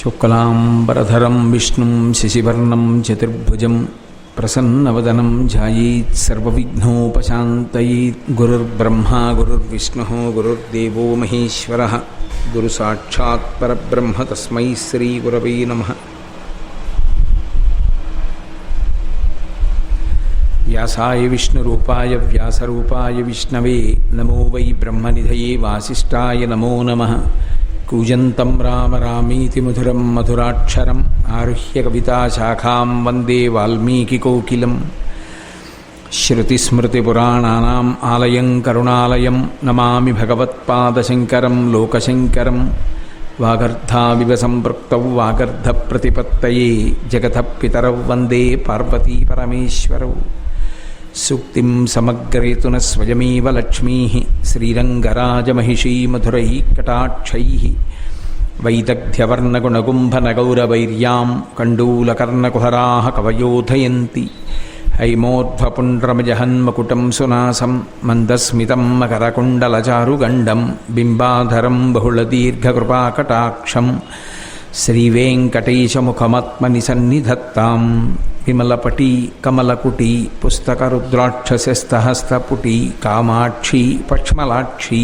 శుక్లాంబరధరం విష్ణుం శశివర్ణం చతుర్భుజం ప్రసన్నవదనం ధ్యాయేత్ సర్వవిఘ్నోపశాంతయేత్. గురుర్బ్రహ్మా గురుర్విష్ణుః గురుర్దేవో మహేశ్వరః. గురుసాక్షాత్ పరబ్రహ్మ తస్మై శ్రీగురవే నమః. వ్యాసాయ విష్ణురూపాయ వ్యాసరూపాయ విష్ణవే నమో వై బ్రహ్మనిధయే వాసిష్ఠాయ నమో నమః. కూజంతం రామ రామీతి మధురం మధురాక్షరం ఆరుహ్య కవితాశాఖాం వందే వాల్మీకికోకిలం. శ్రుతిస్మృతిపురాణానాం ఆలయం కరుణాలయం నమామి భగవత్పాదశంకరం లోకశంకరం. వాగర్ధావివ సంపృక్తౌ వాగర్ధప్రతిపత్తయే జగతః పితరౌ వందే పార్వతీ పరమేశ్వరౌ. సూక్తిం సమగ్రేతున స్వయమేవ లక్ష్మీ శ్రీరంగరాజమహిషీ మధురైః కటాక్షైః. వైదగ్ధ్యవర్ణగుణగుంభనగౌరవైర్యాం కండూలకర్ణకుహరాः కవయోధయంతి. హైమోర్ధ్వపుండ్రమజహన్మకుటం సునాసం మందస్మితం మకరకుండలచారుగండం బింబాధరం బహుళదీర్ఘకృపాకటాక్షం. శ్రీవేంకటేశముఖమాత్మని సన్నిధత్తాం. విమలపటీ కమలకుటీ పుస్తకరుద్రాక్షసస్తహస్తపుటీ కామాక్షీ పక్ష్మలాక్షీ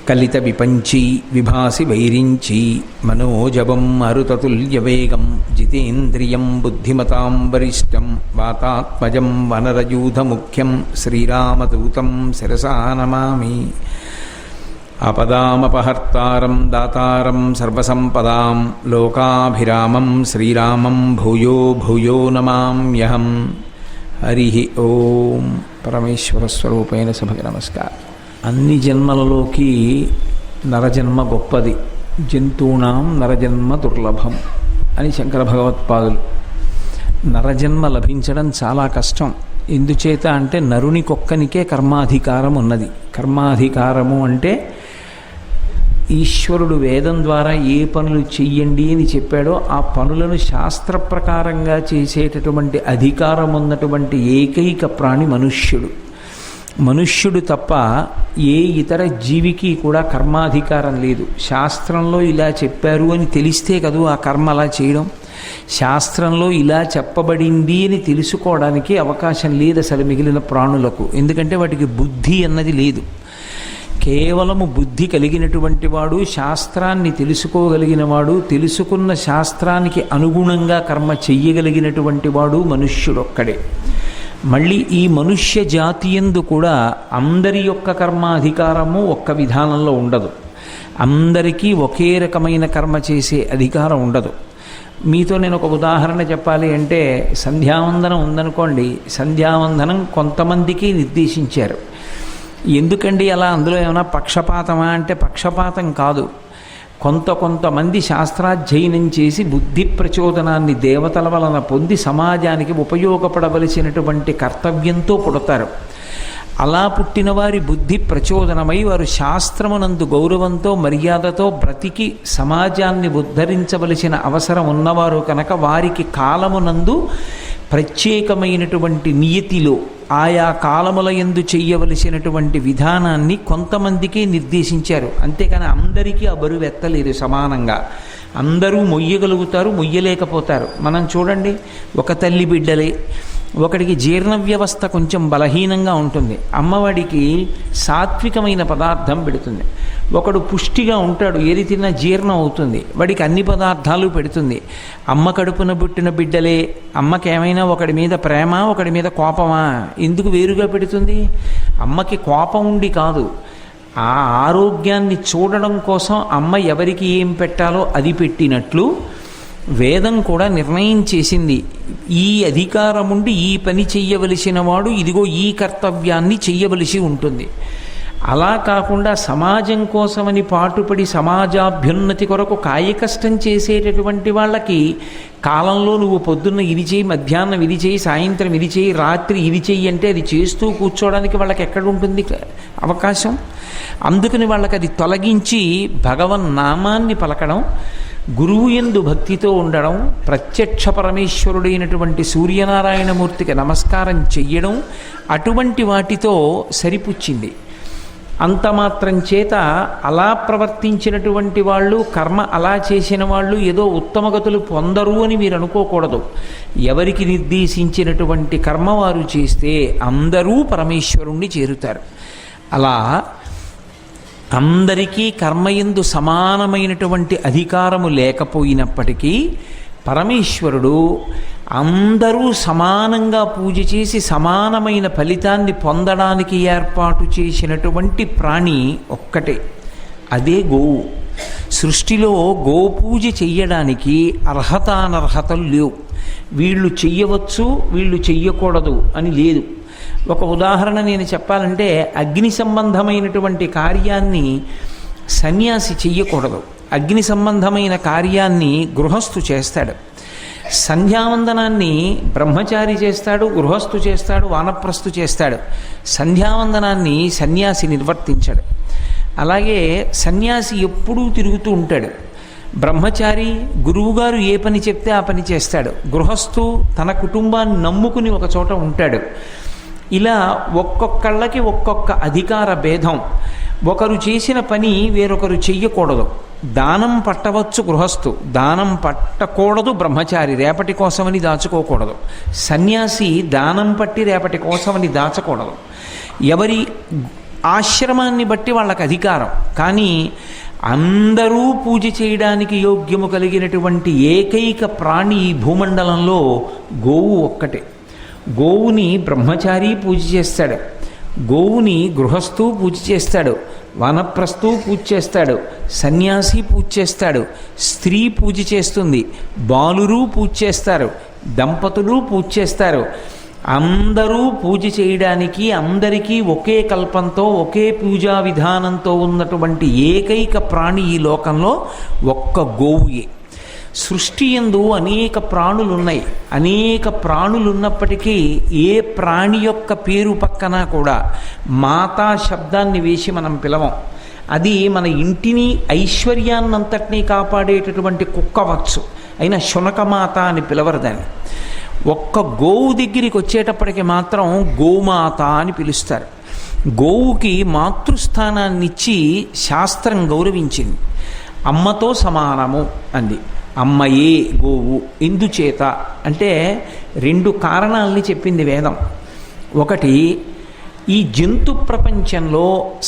కలిత విపంచీ విభాసి వైరించీ. మనోజవం మరుతతుల్యవేగం జితేంద్రియం బుద్ధిమతాం వరిష్టం. వాతాత్మజం వనరయూధముఖ్యం శ్రీరామదూతం శిరసా నమామి. ఆపదామపహర్తారం దాతారం సర్వసంపదాం లోకాభిరామం శ్రీరామం భూయో భూయో నమామ్యహం. హరి ఓం. పరమేశ్వర స్వరూపైన సభకి నమస్కారం. అన్ని జన్మలలోకి నరజన్మ గొప్పది. జంతూనాం నరజన్మ దుర్లభం అని శంకర భగవత్పాదులు. నరజన్మ లభించడం చాలా కష్టం. ఎందుచేత అంటే నరునికొక్కనికే కర్మాధికారం ఉన్నది. కర్మాధికారము అంటే ఈశ్వరుడు వేదం ద్వారా ఏ పనులు చెయ్యండి అని చెప్పాడో ఆ పనులను శాస్త్ర ప్రకారంగా చేసేటటువంటి అధికారం ఉన్నటువంటి ఏకైక ప్రాణి మనుష్యుడు. మనుష్యుడు తప్ప ఏ ఇతర జీవికి కూడా కర్మాధికారం లేదు. శాస్త్రంలో ఇలా చెప్పారు అని తెలిస్తే కదూ ఆ కర్మ అలా చేయడం. శాస్త్రంలో ఇలా చెప్పబడింది అని తెలుసుకోవడానికి అవకాశం లేదు అసలు మిగిలిన ప్రాణులకు. ఎందుకంటే వాటికి బుద్ధి అన్నది లేదు. కేవలము బుద్ధి కలిగినటువంటి వాడు, శాస్త్రాన్ని తెలుసుకోగలిగిన వాడు, తెలుసుకున్న శాస్త్రానికి అనుగుణంగా కర్మ చెయ్యగలిగినటువంటి వాడు మనుష్యుడొక్కడే. మళ్ళీ ఈ మనుష్య జాతియందు కూడా అందరి యొక్క కర్మాధికారము ఒక్క విధానంలో ఉండదు. అందరికీ ఒకే రకమైన కర్మ చేసే అధికారం ఉండదు. మీతో నేను ఒక ఉదాహరణ చెప్పాలి అంటే, సంధ్యావందనం ఉందనుకోండి. సంధ్యావందనం కొంతమందికి నిర్దేశించారు. ఎందుకండి అలా? అందులో ఏమైనా పక్షపాతమా అంటే పక్షపాతం కాదు. కొంతమంది శాస్త్రాధ్యయనం చేసి బుద్ధి ప్రచోదనాన్ని దేవతల వలన పొంది సమాజానికి ఉపయోగపడవలసినటువంటి కర్తవ్యంతో పుడతారు. అలా పుట్టిన వారి బుద్ధి ప్రచోదనమై వారు శాస్త్రమునందు గౌరవంతో మర్యాదతో బ్రతికి సమాజాన్ని ఉద్ధరించవలసిన అవసరం ఉన్నవారు కనుక వారికి కాలమునందు ప్రత్యేకమైనటువంటి నియతిలో ఆయా కాలముల యందు చెయ్యవలసినటువంటి విధానాన్ని కొంతమందికి నిర్దేశించారు. అంతేకాని అందరికీ ఆ బరువు ఎత్తలేదు సమానంగా. అందరూ మొయ్యగలుగుతారు, మొయ్యలేకపోతారు. మనం చూడండి, ఒక తల్లి బిడ్డలే. ఒకడికి జీర్ణ వ్యవస్థ కొంచెం బలహీనంగా ఉంటుంది, అమ్మవాడికి సాత్వికమైన పదార్థం పెడుతుంది. ఒకడు పుష్టిగా ఉంటాడు, ఏది తిన్నా జీర్ణం అవుతుంది, వాడికి అన్ని పదార్థాలు పెడుతుంది. అమ్మ కడుపున పుట్టిన బిడ్డలే. అమ్మకి ఏమైనా ఒకడి మీద ప్రేమ, ఒకడి మీద కోపమా? ఎందుకు వేరుగా పెడుతుంది? అమ్మకి కోపం ఉండి కాదు, ఆ ఆరోగ్యాన్ని చూడడం కోసం అమ్మ ఎవరికి ఏం పెట్టాలో అది పెట్టినట్లు వేదం కూడా నిర్ణయం చేసింది. ఈ అధికారం ఉండి ఈ పని చెయ్యవలసిన వాడు ఇదిగో ఈ కర్తవ్యాన్ని చెయ్యవలసి ఉంటుంది. అలా కాకుండా సమాజం కోసమని పాటుపడి సమాజాభ్యున్నతి కొరకు కాయకష్టం చేసేటటువంటి వాళ్ళకి కాలంలో నువ్వు పొద్దున్న ఇది చేయి, మధ్యాహ్నం ఇది చేయి, సాయంత్రం ఇది చేయి, రాత్రి ఇది చెయ్యి అంటే అది చేస్తూ కూర్చోవడానికి వాళ్ళకి ఎక్కడుంటుంది అవకాశం? అందుకని వాళ్ళకి అది తొలగించి భగవన్నామాన్ని పలకడం, గురువు యందు భక్తితో ఉండడం, ప్రత్యక్ష పరమేశ్వరుడైనటువంటి సూర్యనారాయణమూర్తికి నమస్కారం చెయ్యడం, అటువంటి వాటితో సరిపుచ్చింది. అంత మాత్రం చేత అలా ప్రవర్తించినటువంటి వాళ్ళు, కర్మ అలా చేసిన వాళ్ళు ఏదో ఉత్తమగతులు పొందరు అని మీరు అనుకోకూడదు. ఎవరికి నిర్దేశించినటువంటి కర్మ వారు చేస్తే అందరూ పరమేశ్వరుణ్ణి చేరుతారు. అలా అందరికీ కర్మయందు సమానమైనటువంటి అధికారము లేకపోయినప్పటికీ పరమేశ్వరుడు అందరూ సమానంగా పూజ చేసి సమానమైన ఫలితాన్ని పొందడానికి ఏర్పాటు చేసినటువంటి ప్రాణి ఒక్కటే, అదే గోవు. సృష్టిలో గోపూజ చెయ్యడానికి అర్హతానర్హతలు లేవు. వీళ్ళు చెయ్యవచ్చు, వీళ్ళు చెయ్యకూడదు అని లేదు. ఒక ఉదాహరణ నేను చెప్పాలంటే, అగ్ని సంబంధమైనటువంటి కార్యాన్ని సన్యాసి చెయ్యకూడదు. అగ్ని సంబంధమైన కార్యాన్ని గృహస్థు చేస్తాడు. సంధ్యావందనాన్ని బ్రహ్మచారి చేస్తాడు, గృహస్థు చేస్తాడు, వానప్రస్థు చేస్తాడు. సంధ్యావందనాన్ని సన్యాసి నిర్వర్తించాడు. అలాగే సన్యాసి ఎప్పుడూ తిరుగుతూ ఉంటాడు. బ్రహ్మచారి గురువుగారు ఏ పని చెప్తే ఆ పని చేస్తాడు. గృహస్థు తన కుటుంబాన్ని నమ్ముకుని ఒక చోట ఉంటాడు. ఇలా ఒక్కొక్కళ్ళకి ఒక్కొక్క అధికార భేదం. ఒకరు చేసిన పని వేరొకరు చెయ్యకూడదు. దానం పట్టవచ్చు గృహస్థు, దానం పట్టకూడదు బ్రహ్మచారి, రేపటి కోసమని దాచుకోకూడదు. సన్యాసి దానం పట్టి రేపటి కోసమని దాచకూడదు. ఎవరి ఆశ్రమాన్ని బట్టి వాళ్ళకి అధికారం. కానీ అందరూ పూజ చేయడానికి యోగ్యము కలిగినటువంటి ఏకైక ప్రాణి ఈ భూమండలంలో గోవు ఒక్కటే. గోవుని బ్రహ్మచారి పూజ చేస్తాడు, గోవుని గృహస్థు పూజ చేస్తాడు, వానప్రస్థు పూజ చేస్తాడు, సన్యాసి పూజ చేస్తాడు, స్త్రీ పూజ చేస్తుంది, బాలురు పూజ చేస్తారు, దంపతులు పూజ చేస్తారు. అందరూ పూజ చేయడానికి అందరికీ ఒకే కల్పంతో ఒకే పూజా విధానంతో ఉన్నటువంటి ఏకైక ప్రాణి ఈ లోకంలో ఒక్క గోవుయే. సృష్టి యందు అనేక ప్రాణులు ఉన్నాయి. అనేక ప్రాణులు ఉన్నప్పటికీ ఏ ప్రాణి యొక్క పేరు పక్కన కూడా మాతా శబ్దాన్ని వేసి మనం పిలవం. అది మన ఇంటిని ఐశ్వర్యాన్నంతటినీ కాపాడేటటువంటి కుక్కవచ్చు, అయినా శునకమాత అని పిలవరు దాన్ని. ఒక్క గోవు దగ్గరికి వచ్చేటప్పటికి మాత్రం గోమాత అని పిలుస్తారు. గోవుకి మాతృస్థానాన్నిచ్చి శాస్త్రం గౌరవించింది. అమ్మతో సమానము అంది. అమ్మయే గోవు. ఎందుచేత అంటే 2 కారణాలని చెప్పింది వేదం. ఒకటి, ఈ జంతు ప్రపంచంలో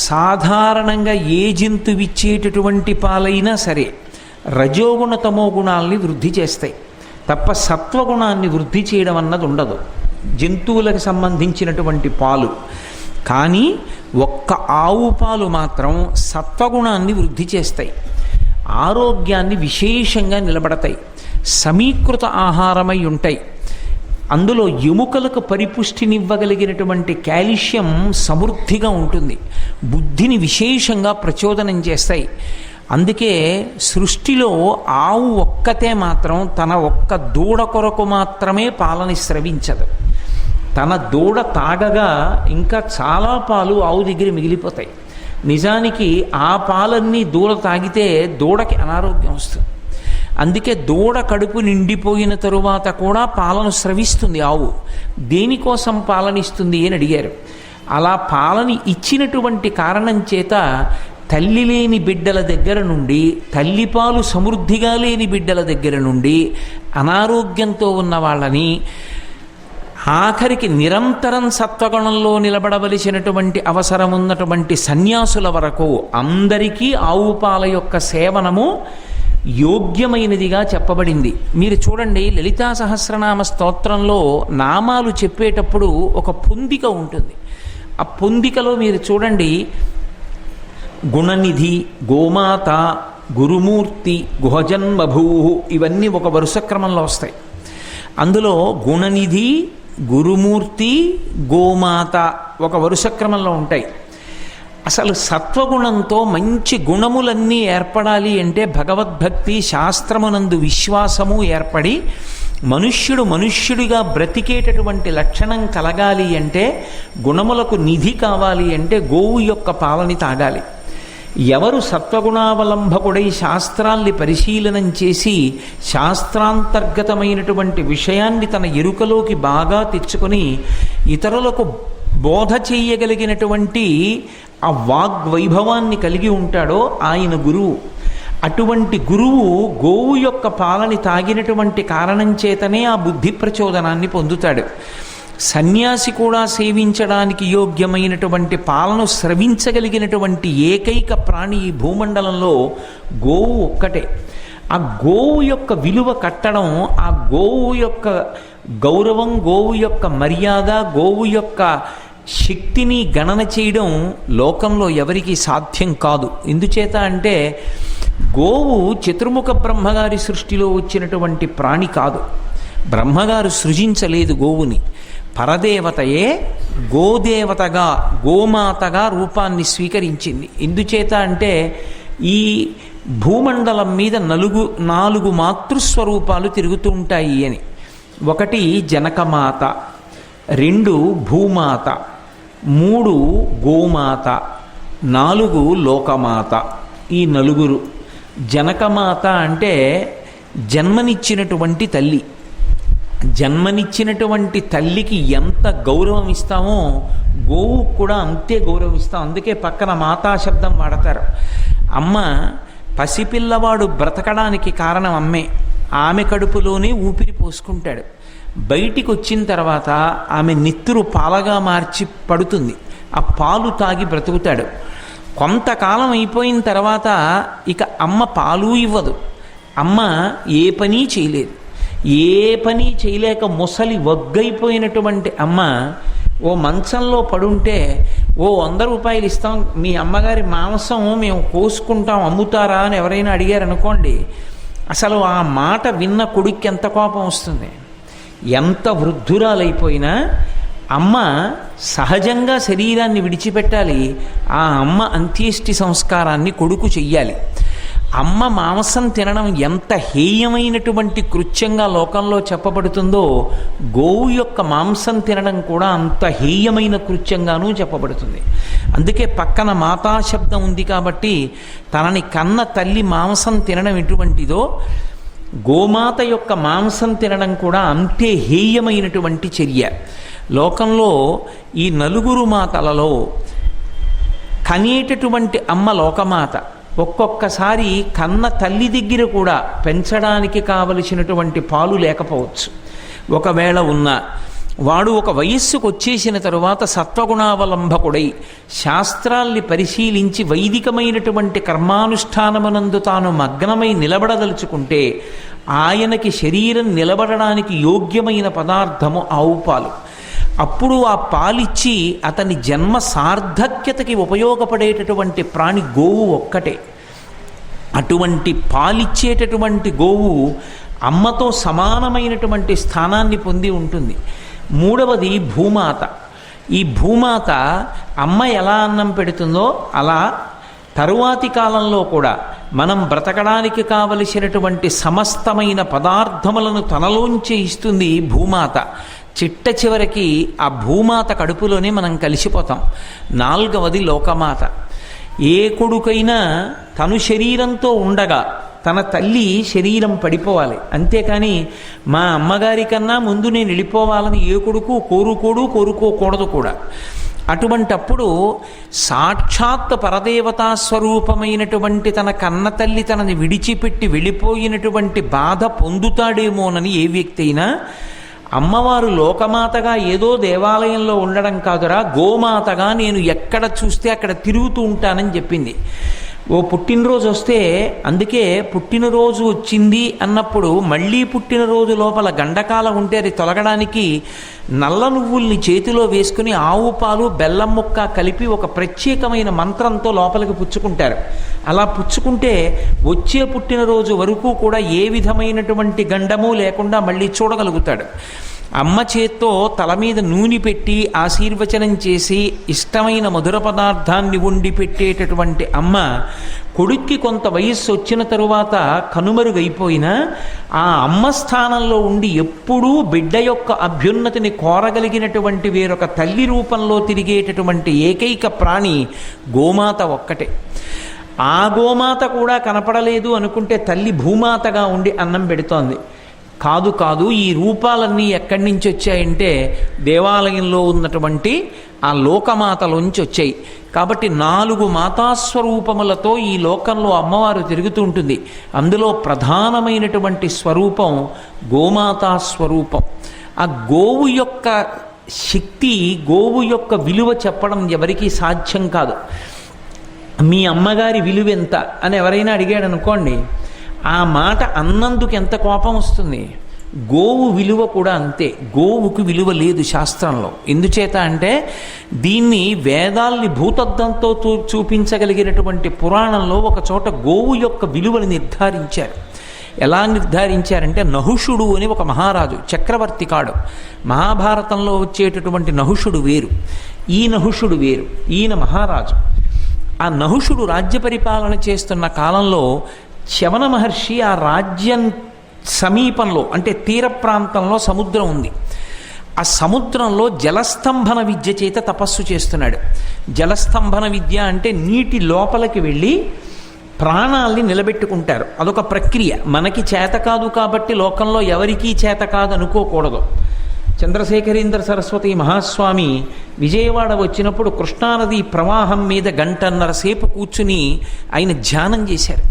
సాధారణంగా ఏ జంతువిచ్చేటటువంటి పాలైనా సరే రజోగుణ తమో గుణాలని వృద్ధి చేస్తాయి తప్ప సత్వగుణాన్ని వృద్ధి చేయడం అన్నది ఉండదు జంతువులకు సంబంధించినటువంటి పాలు. కానీ ఒక్క ఆవు పాలు మాత్రం సత్వగుణాన్ని వృద్ధి చేస్తాయి, ఆరోగ్యాన్ని విశేషంగా నిలబడతాయి, సమీకృత ఆహారమై ఉంటాయి. అందులో ఎముకలకు పరిపుష్టినివ్వగలిగినటువంటి కాల్షియం సమృద్ధిగా ఉంటుంది, బుద్ధిని విశేషంగా ప్రచోదనం చేస్తాయి. అందుకే సృష్టిలో ఆవు ఒక్కతే మాత్రం తన ఒక్క దూడ కొరకు మాత్రమే పాలని స్రవించదు. తన దూడ తాగగా ఇంకా చాలా పాలు ఆవు దగ్గర మిగిలిపోతాయి. నిజానికి ఆ పాలన్నీ దూడ తాగితే దూడకి అనారోగ్యం వస్తుంది. అందుకే దూడ కడుపు నిండిపోయిన తరువాత కూడా పాలను స్రవిస్తుంది ఆవు. దేనికోసం పాలనిస్తుంది అని అడిగారు. అలా పాలని ఇచ్చినటువంటి కారణం చేత తల్లి లేని బిడ్డల దగ్గర నుండి, తల్లిపాలు సమృద్ధిగా లేని బిడ్డల దగ్గర నుండి, అనారోగ్యంతో ఉన్న వాళ్ళని, ఆఖరికి నిరంతరం సత్వగుణంలో నిలబడవలసినటువంటి అవసరం ఉన్నటువంటి సన్యాసుల వరకు అందరికీ ఆవు పాల యొక్క సేవనము యోగ్యమైనదిగా చెప్పబడింది. మీరు చూడండి, లలితా సహస్రనామ స్తోత్రంలో నామాలు చెప్పేటప్పుడు ఒక పొందిక ఉంటుంది. ఆ పొందికలో మీరు చూడండి, గుణనిధి, గోమాత, గురుమూర్తి, గుహజన్మభూ, ఇవన్నీ ఒక వరుస క్రమంలో వస్తాయి. అందులో గుణనిధి, గురుమూర్తి, గోమాత ఒక వరుస క్రమంలో ఉంటాయి. అసలు సత్వగుణంతో మంచి గుణములన్నీ ఏర్పడాలి అంటే భగవద్భక్తి, శాస్త్రమునందు విశ్వాసము ఏర్పడి మనుష్యుడిగా బ్రతికేటటువంటి లక్షణం కలగాలి అంటే, గుణములకు నిధి కావాలి అంటే గోవు యొక్క పాలని తాగాలి. ఎవరు సత్వగుణావలంబకుడై శాస్త్రాల్ని పరిశీలనం చేసి శాస్త్రాంతర్గతమైనటువంటి విషయాన్ని తన ఎరుకలోకి బాగా తెచ్చుకొని ఇతరులకు బోధ చేయగలిగినటువంటి ఆ వాగ్వైభవాన్ని కలిగి ఉంటాడో ఆయన గురువు. అటువంటి గురువు గోవు యొక్క పాలని తాగినటువంటి కారణం చేతనే ఆ బుద్ధి ప్రచోదనాన్ని పొందుతాడు. సన్యాసి కూడా సేవించడానికి యోగ్యమైనటువంటి పాలను స్రవించగలిగినటువంటి ఏకైక ప్రాణి ఈ భూమండలంలో గోవు ఒక్కటే. ఆ గోవు యొక్క విలువ కట్టడం, ఆ గోవు యొక్క గౌరవం, గోవు యొక్క మర్యాద, గోవు యొక్క శక్తిని గణన చేయడం లోకంలో ఎవరికీ సాధ్యం కాదు. ఎందుచేత అంటే గోవు చతుర్ముఖ బ్రహ్మగారి సృష్టిలో వచ్చినటువంటి ప్రాణి కాదు. బ్రహ్మగారు సృజించలేదు గోవుని. పరదేవతయే గోదేవతగా, గోమాతగా రూపాన్ని స్వీకరించింది. ఎందుచేత అంటే ఈ భూమండలం మీద 4 మాతృస్వరూపాలు తిరుగుతూ ఉంటాయి అని. 1 జనకమాత, 2 భూమాత, 3 గోమాత, 4 లోకమాత. ఈ 4. జనకమాత అంటే జన్మనిచ్చినటువంటి తల్లి. జన్మనిచ్చినటువంటి తల్లికి ఎంత గౌరవం ఇస్తామో గోవు కూడా అంతే గౌరవం ఇస్తాం. అందుకే పక్కన మాతా శబ్దం వాడతారు. అమ్మ, పసిపిల్లవాడు బ్రతకడానికి కారణం అమ్మే. ఆమె కడుపులోనే ఊపిరి పోసుకుంటాడు. బయటికి వచ్చిన తర్వాత ఆమె నెత్తురు పాలగా మార్చి పడుతుంది. ఆ పాలు తాగి బ్రతుకుతాడు. కొంతకాలం అయిపోయిన తర్వాత ఇక అమ్మ పాలు ఇవ్వదు. అమ్మ ఏ పని చేయలేదు. ఏ పని చేయలేక ముసలి వగ్గైపోయినటువంటి అమ్మ ఓ మంచంలో పడుంటే ఓ 100 రూపాయలు ఇస్తాం, మీ అమ్మగారి మాంసం మేము కోసుకుంటాం, అమ్ముతారా అని ఎవరైనా అడిగారనుకోండి, అసలు ఆ మాట విన్న కొడుక్కి ఎంత కోపం వస్తుంది. ఎంత వృద్ధురాలైపోయినా అమ్మ సహజంగా శరీరాన్ని విడిచిపెట్టాలి. ఆ అమ్మ అంత్యేష్టి సంస్కారాన్ని కొడుకు చెయ్యాలి. అమ్మ మాంసం తినడం ఎంత హేయమైనటువంటి కృత్యంగా లోకంలో చెప్పబడుతుందో గోవు యొక్క మాంసం తినడం కూడా అంత హేయమైన కృత్యంగానూ చెప్పబడుతుంది. అందుకే పక్కన మాతా శబ్దం ఉంది కాబట్టి తనని కన్న తల్లి మాంసం తినడం ఎటువంటిదో గోమాత యొక్క మాంసం తినడం కూడా అంతే హేయమైనటువంటి చర్య. లోకంలో ఈ 4 మాతలలో కనేటటువంటి అమ్మ లోకమాత. ఒక్కొక్కసారి కన్న తల్లి దగ్గర కూడా పెంచడానికి కావలసినటువంటి పాలు లేకపోవచ్చు. ఒకవేళ ఉన్న వాడు ఒక వయస్సుకు వచ్చేసిన తరువాత సత్వగుణావలంబకుడై శాస్త్రాల్ని పరిశీలించి వైదికమైనటువంటి కర్మానుష్ఠానమునందు తాను మగ్నమై నిలబడదలుచుకుంటే ఆయనకి శరీరం నిలబడడానికి యోగ్యమైన పదార్థము ఆవు పాలు. అప్పుడు ఆ పాలిచ్చి అతని జన్మ సార్థక్యతకి ఉపయోగపడేటటువంటి ప్రాణి గోవు ఒక్కటే. అటువంటి పాలిచ్చేటటువంటి గోవు అమ్మతో సమానమైనటువంటి స్థానాన్ని పొంది ఉంటుంది. 3వది భూమాత. ఈ భూమాత అమ్మ ఎలా అన్నం పెడుతుందో అలా తరువాతి కాలంలో కూడా మనం బ్రతకడానికి కావలసినటువంటి సమస్తమైన పదార్థములను తనలోంచి ఇస్తుంది భూమాత. చిట్ట చివరికి ఆ భూమాత కడుపులోనే మనం కలిసిపోతాం. 4వది లోకమాత. ఏ కొడుకైనా తను శరీరంతో ఉండగా తన తల్లి శరీరం పడిపోవాలి. అంతేకాని మా అమ్మగారి కన్నా ముందు నేను వెళ్ళిపోవాలని ఏ కొడుకు కోరుకోకూడదు కూడా. అటువంటప్పుడు సాక్షాత్ పరదేవతా స్వరూపమైనటువంటి తన కన్న తల్లి తనని విడిచిపెట్టి వెళ్ళిపోయినటువంటి బాధ పొందుతాడేమోనని ఏ వ్యక్తి అయినా అమ్మవారు లోకమాతగా ఏదో దేవాలయంలో ఉండడం కాదురా, గోమాతగా నేను ఎక్కడ చూస్తే అక్కడ తిరుగుతూ ఉంటానని చెప్పింది. ఓ పుట్టినరోజు వస్తే, అందుకే పుట్టినరోజు వచ్చింది అన్నప్పుడు మళ్ళీ పుట్టినరోజు లోపల గండకాల ఉంటే అది తొలగడానికి నల్ల నువ్వుల్ని చేతిలో వేసుకుని ఆవు పాలు బెల్లం ముక్క కలిపి ఒక ప్రత్యేకమైన మంత్రంతో లోపలికి పుచ్చుకుంటారు. అలా పుచ్చుకుంటే వచ్చే పుట్టినరోజు వరకు కూడా ఏ విధమైనటువంటి గండము లేకుండా మళ్ళీ చూడగలుగుతాడు. అమ్మ చేత్తో తల మీద నూనె పెట్టి ఆశీర్వచనం చేసి ఇష్టమైన మధుర పదార్థాన్ని వండి పెట్టేటటువంటి అమ్మ కొడుక్కి కొంత వయస్సు వచ్చిన తరువాత కనుమరుగైపోయినా ఆ అమ్మ స్థానంలో ఉండి ఎప్పుడూ బిడ్డ యొక్క అభ్యున్నతిని కోరగలిగినటువంటి వేరొక తల్లి రూపంలో తిరిగేటటువంటి ఏకైక ప్రాణి గోమాత ఒక్కటే. ఆ గోమాత కూడా కనపడలేదు అనుకుంటే తల్లి భూమాతగా ఉండి అన్నం పెడుతోంది. కాదు కాదు, ఈ రూపాలన్నీ ఎక్కడి నుంచి వచ్చాయంటే దేవాలయంలో ఉన్నటువంటి ఆ లోకమాతలోంచి వచ్చాయి. కాబట్టి 4 మాతాస్వరూపములతో ఈ లోకంలో అమ్మవారు తిరుగుతూ ఉంటుంది. అందులో ప్రధానమైనటువంటి స్వరూపం గోమాతా స్వరూపం. ఆ గోవు యొక్క శక్తి, గోవు యొక్క విలువ చెప్పడం ఎవరికీ సాధ్యం కాదు. మీ అమ్మగారి విలువ ఎంత అని ఎవరైనా అడిగాడు అనుకోండి, ఆ మాట అన్నందుకు ఎంత కోపం వస్తుంది. గోవు విలువ కూడా అంతే. గోవుకు విలువ లేదు శాస్త్రంలో. ఎందుచేత అంటే దీన్ని వేదాల్ని భూతద్దంతో చూపించగలిగినటువంటి పురాణంలో ఒక చోట గోవు యొక్క విలువని నిర్ధారించారు. ఎలా నిర్ధారించారంటే, నహుషుడు అని ఒక మహారాజు, చక్రవర్తి కాడు. మహాభారతంలో వచ్చేటటువంటి నహుషుడు వేరు, ఈ నహుషుడు వేరు. ఈయన మహారాజు. ఆ నహుషుడు రాజ్య పరిపాలన చేస్తున్న కాలంలో చ్యవన మహర్షి ఆ రాజ్యం సమీపంలో, అంటే తీర ప్రాంతంలో సముద్రం ఉంది. ఆ సముద్రంలో జలస్తంభన విద్య చేత తపస్సు చేస్తున్నాడు. జలస్తంభన విద్య అంటే నీటి లోపలికి వెళ్ళి ప్రాణాల్ని నిలబెట్టుకుంటారు. అదొక ప్రక్రియ. మనకి చేత కాదు కాబట్టి లోకంలో ఎవరికీ చేత కాదు అనుకోకూడదు. చంద్రశేఖరేంద్ర సరస్వతి మహాస్వామి విజయవాడ వచ్చినప్పుడు కృష్ణానది ప్రవాహం మీద 1.5 సేపు కూర్చుని ఆయన ధ్యానం చేశారు.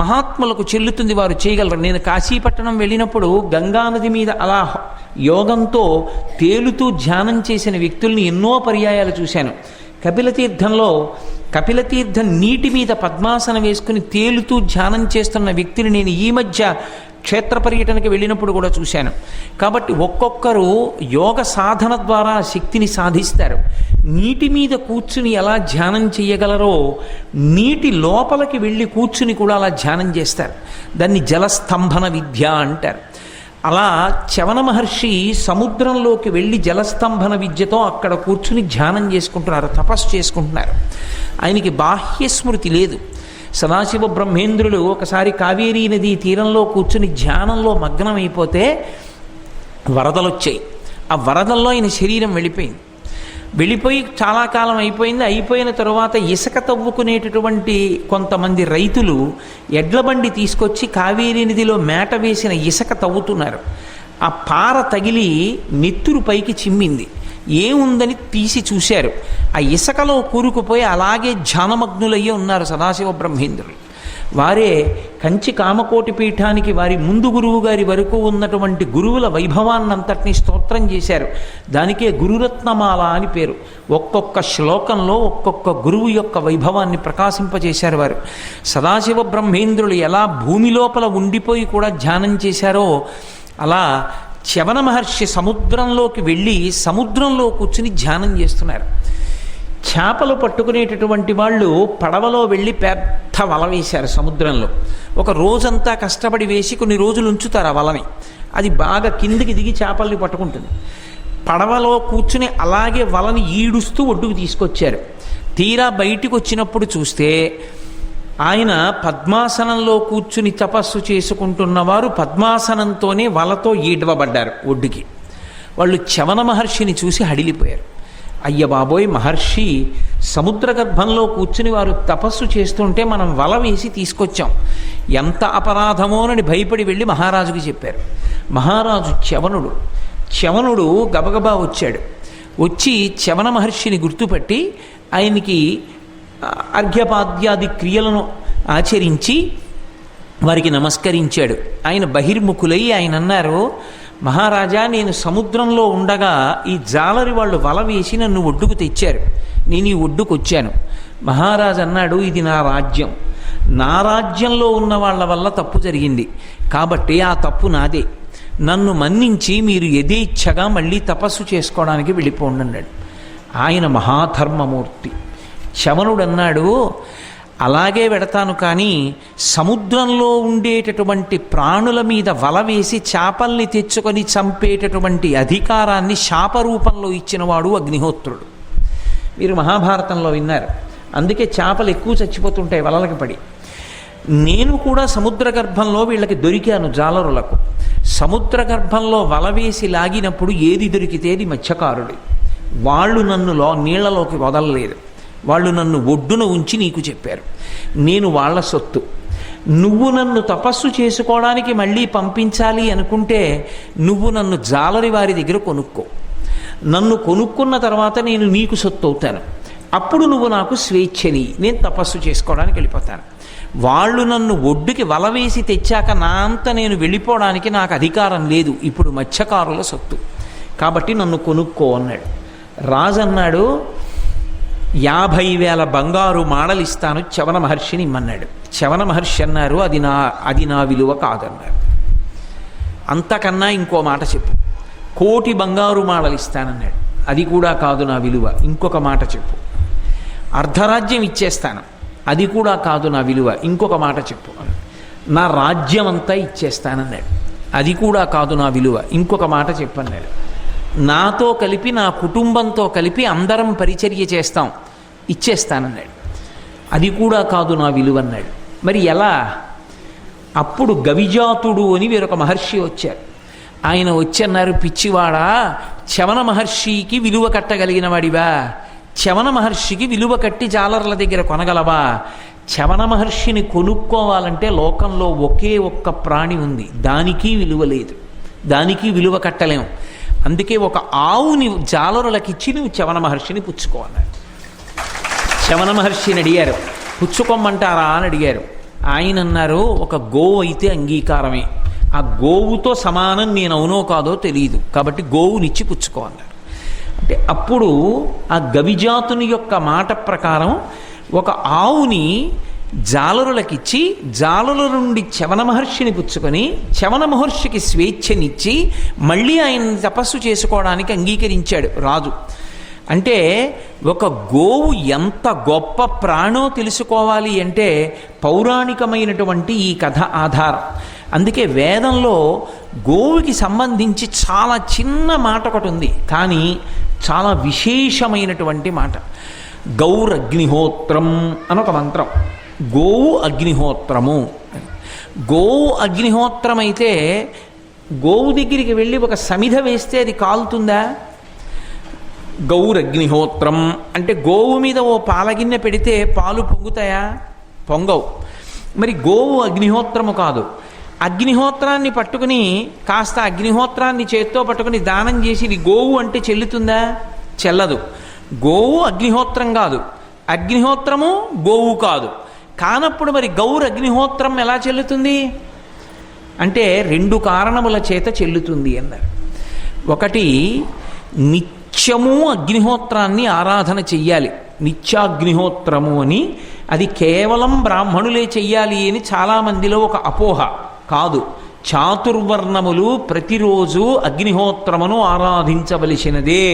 మహాత్ములకు చెల్లుతుంది, వారు చేయగలరు. నేను కాశీపట్టణం వెళ్ళినప్పుడు గంగానది మీద అలా యోగంతో తేలుతూ ధ్యానం చేసిన వ్యక్తుల్ని ఎన్నో పర్యాయాలు చూశాను. కపిలతీర్థం నీటి మీద పద్మాసనం వేసుకుని తేలుతూ ధ్యానం చేస్తున్న వ్యక్తిని నేను ఈ మధ్య క్షేత్ర పర్యటనకి వెళ్ళినప్పుడు కూడా చూశాను. కాబట్టి ఒక్కొక్కరు యోగ సాధన ద్వారా శక్తిని సాధిస్తారు. నీటి మీద కూర్చుని ఎలా ధ్యానం చేయగలరో నీటి లోపలికి వెళ్ళి కూర్చుని కూడా అలా ధ్యానం చేస్తారు. దాన్ని జలస్తంభన విద్య అంటారు. అలా చ్యవన మహర్షి సముద్రంలోకి వెళ్ళి జలస్తంభన విద్యతో అక్కడ కూర్చుని ధ్యానం చేసుకుంటున్నారు, తపస్సు చేసుకుంటున్నారు. ఆయనకి బాహ్య స్మృతి లేదు. సదాశివ బ్రహ్మేంద్రులు ఒకసారి కావేరీ నది తీరంలో కూర్చుని ధ్యానంలో మగ్నమైపోతే వరదలు వచ్చాయి. ఆ వరదల్లో ఆయన శరీరం వెళ్ళిపోయి చాలా కాలం అయిపోయింది. అయిపోయిన తరువాత ఇసుక తవ్వుకునేటటువంటి కొంతమంది రైతులు ఎడ్లబండి తీసుకొచ్చి కావేరీ నదిలో మేట వేసిన ఇసుక తవ్వుతున్నారు. ఆ పార తగిలి నెత్తురు పైకి చిమ్మింది. ఏముందని తీసి చూశారు. ఆ ఇసుకలో కూరుకుపోయి అలాగే ధ్యానమగ్నులయ్యే ఉన్నారు సదాశివ బ్రహ్మేంద్రులు. వారే కంచి కామకోటి పీఠానికి వారి ముందు గురువు గారి వరకు ఉన్నటువంటి గురువుల వైభవాన్నంతటినీ స్తోత్రం చేశారు. దానికే గురురత్నమాల అని పేరు. ఒక్కొక్క శ్లోకంలో ఒక్కొక్క గురువు యొక్క వైభవాన్ని ప్రకాశింపజేశారు వారు. సదాశివ బ్రహ్మేంద్రులు ఎలా భూమి లోపల ఉండిపోయి కూడా ధ్యానం చేశారో అలా చ్యవన మహర్షి సముద్రంలోకి వెళ్ళి సముద్రంలో కూర్చుని ధ్యానం చేస్తున్నారు. చేపలు పట్టుకునేటటువంటి వాళ్ళు పడవలో వెళ్ళి పెద్ద వల వేశారు సముద్రంలో. ఒక రోజంతా కష్టపడి వేసి కొన్ని రోజులు ఉంచుతారు ఆ వలని. అది బాగా కిందికి దిగి చేపల్ని పట్టుకుంటుంది. పడవలో కూర్చుని అలాగే వలని ఈడుస్తూ ఒడ్డుకు తీసుకొచ్చారు. తీరా బయటికి వచ్చినప్పుడు చూస్తే ఆయన పద్మాసనంలో కూర్చుని తపస్సు చేసుకుంటున్నవారు పద్మాసనంతోనే వలతో ఈడవబడ్డారు ఒడ్డుకి. వాళ్ళు చ్యవన మహర్షిని చూసి హడిలిపోయారు. అయ్య బాబోయ్, మహర్షి సముద్ర గర్భంలో కూర్చుని వారు తపస్సు చేస్తుంటే మనం వల వేసి తీసుకొచ్చాం, ఎంత అపరాధమోనని భయపడి వెళ్ళి మహారాజుకి చెప్పారు. మహారాజు చ్యవనుడు గబగబా వచ్చాడు. వచ్చి చ్యవన మహర్షిని గుర్తుపట్టి ఆయనకి అర్ఘ్యపాద్యాది క్రియలను ఆచరించి వారికి నమస్కరించాడు. ఆయన బహిర్ముఖులై ఆయన అన్నారు, మహారాజా, నేను సముద్రంలో ఉండగా ఈ జాలరి వాళ్ళు వల వేసి నన్ను ఒడ్డుకు తెచ్చారు. నేను ఈ ఒడ్డుకు వచ్చాను. మహారాజు అన్నాడు, ఇది నా రాజ్యం. నా రాజ్యంలో ఉన్న వాళ్ళ వల్ల తప్పు జరిగింది కాబట్టి ఆ తప్పు నాదే. నన్ను మన్నించి మీరు యథేచ్ఛగా మళ్ళీ తపస్సు చేసుకోవడానికి వెళ్ళిపోండి అన్నాడు. ఆయన మహాధర్మమూర్తి. చ్యవనుడు అన్నాడు, అలాగే వెడతాను, కానీ సముద్రంలో ఉండేటటువంటి ప్రాణుల మీద వల వేసి చేపల్ని తెచ్చుకొని చంపేటటువంటి అధికారాన్ని శాపరూపంలో ఇచ్చినవాడు అగ్నిహోత్రుడు. మీరు మహాభారతంలో విన్నారు. అందుకే చేపలు ఎక్కువ చచ్చిపోతుంటాయి వలలకి పడి. నేను కూడా సముద్ర గర్భంలో వీళ్ళకి దొరికాను జాలరులకు. సముద్ర గర్భంలో వల వేసి లాగినప్పుడు ఏది దొరికితే అది మత్స్యకారుడి. వాళ్ళు నన్ను నీళ్లలోకి వదలలేదు. వాళ్ళు నన్ను ఒడ్డున ఉంచి నీకు చెప్పారు. నేను వాళ్ళ సొత్తు. నువ్వు నన్ను తపస్సు చేసుకోవడానికి మళ్ళీ పంపించాలి అనుకుంటే నువ్వు నన్ను జాలరి వారి దగ్గర కొనుక్కో. నన్ను కొనుక్కున్న తర్వాత నేను నీకు సొత్తు అవుతాను. అప్పుడు నువ్వు నాకు స్వేచ్ఛని, నేను తపస్సు చేసుకోవడానికి వెళ్ళిపోతాను. వాళ్ళు నన్ను ఒడ్డుకి వల వేసి తెచ్చాక నా అంత నేను వెళ్ళిపోవడానికి నాకు అధికారం లేదు. ఇప్పుడు మత్స్యకారుల సొత్తు, కాబట్టి నన్ను కొనుక్కో అన్నాడు. రాజు అన్నాడు, 50,000 బంగారు మాడలు ఇస్తాను, చవన మహర్షిని ఇమ్మన్నాడు. చవన మహర్షి అన్నారు, అది నా విలువ కాదన్నారు. అంతకన్నా ఇంకో మాట చెప్పు. 1,000,000 బంగారు మాడలు ఇస్తానన్నాడు. అది కూడా కాదు నా విలువ, ఇంకొక మాట చెప్పు. అర్ధరాజ్యం ఇచ్చేస్తాను, అది కూడా కాదు నా విలువ, ఇంకొక మాట చెప్పు. నా రాజ్యం అంతా ఇచ్చేస్తానన్నాడు. అది కూడా కాదు నా విలువ, ఇంకొక మాట చెప్పన్నాడు. నాతో కలిపి నా కుటుంబంతో కలిపి అందరం పరిచర్య చేస్తాం, ఇచ్చేస్తానన్నాడు. అది కూడా కాదు నా విలువ అన్నాడు. మరి ఎలా? అప్పుడు గవిజాతుడు అని వేరొక మహర్షి వచ్చారు. ఆయన వచ్చి అన్నారు, పిచ్చివాడా, చవన మహర్షికి విలువ కట్టగలిగిన వాడివా? చవన మహర్షికి విలువ కట్టి జాలర్ల దగ్గర కొనగలవా? చవన మహర్షిని కొనుక్కోవాలంటే లోకంలో ఒకే ఒక్క ప్రాణి ఉంది, దానికి విలువ లేదు, దానికి విలువ కట్టలేము. అందుకే ఒక ఆవుని జాలరులకిచ్చి నువ్వు చవన మహర్షిని పుచ్చుకోవాలి. చవన మహర్షిని అడిగారు, పుచ్చుకోమంటారా అని అడిగారు. ఆయన అన్నారు, ఒక గోవు అయితే అంగీకారమే, ఆ గోవుతో సమానం నేను అవునో కాదో తెలియదు, కాబట్టి గోవునిచ్చి పుచ్చుకోవాలన్నారు. అంటే అప్పుడు ఆ గవిజాతుని యొక్క మాట ప్రకారం ఒక ఆవుని జాలరులకిచ్చి జాలరుల నుండి చవన మహర్షిని పుచ్చుకొని చవన మహర్షికి స్వేచ్ఛనిచ్చి మళ్ళీ ఆయన తపస్సు చేసుకోవడానికి అంగీకరించాడు రాజు. అంటే ఒక గోవు ఎంత గొప్ప ప్రాణో తెలుసుకోవాలి అంటే పౌరాణికమైనటువంటి ఈ కథ ఆధారం. అందుకే వేదంలో గోవుకి సంబంధించి చాలా చిన్న మాట ఒకటి ఉంది, కానీ చాలా విశేషమైనటువంటి మాట. గౌరగ్నిహోత్రం అని ఒక మంత్రం. గోవు అగ్నిహోత్రము. గోవు అగ్నిహోత్రం అయితే గోవు దగ్గరికి వెళ్ళి ఒక సమిధ వేస్తే అది కాలుతుందా? గౌరగ్నిహోత్రం అంటే గోవు మీద ఓ పాలగిన్నె పెడితే పాలు పొంగుతాయా? పొంగవు. మరి గోవు అగ్నిహోత్రము కాదు. అగ్నిహోత్రాన్ని పట్టుకుని కాస్త అగ్నిహోత్రాన్ని చేత్తో పట్టుకుని దానం చేసి ఇది గోవు అంటే చెల్లుతుందా? చెల్లదు. గోవు అగ్నిహోత్రం కాదు, అగ్నిహోత్రము గోవు కాదు. కానప్పుడు మరి గౌర అగ్నిహోత్రం ఎలా చెల్లుతుంది అంటే 2 కారణముల చేత చెల్లుతుంది అన్నారు. ఒకటి, నిత్యము అగ్నిహోత్రాన్ని ఆరాధన చెయ్యాలి, నిత్యాగ్నిహోత్రము అని. అది కేవలం బ్రాహ్మణులే చెయ్యాలి అని చాలామందిలో ఒక అపోహ. కాదు, చాతుర్వర్ణములు ప్రతిరోజు అగ్నిహోత్రమును ఆరాధించవలసినదే.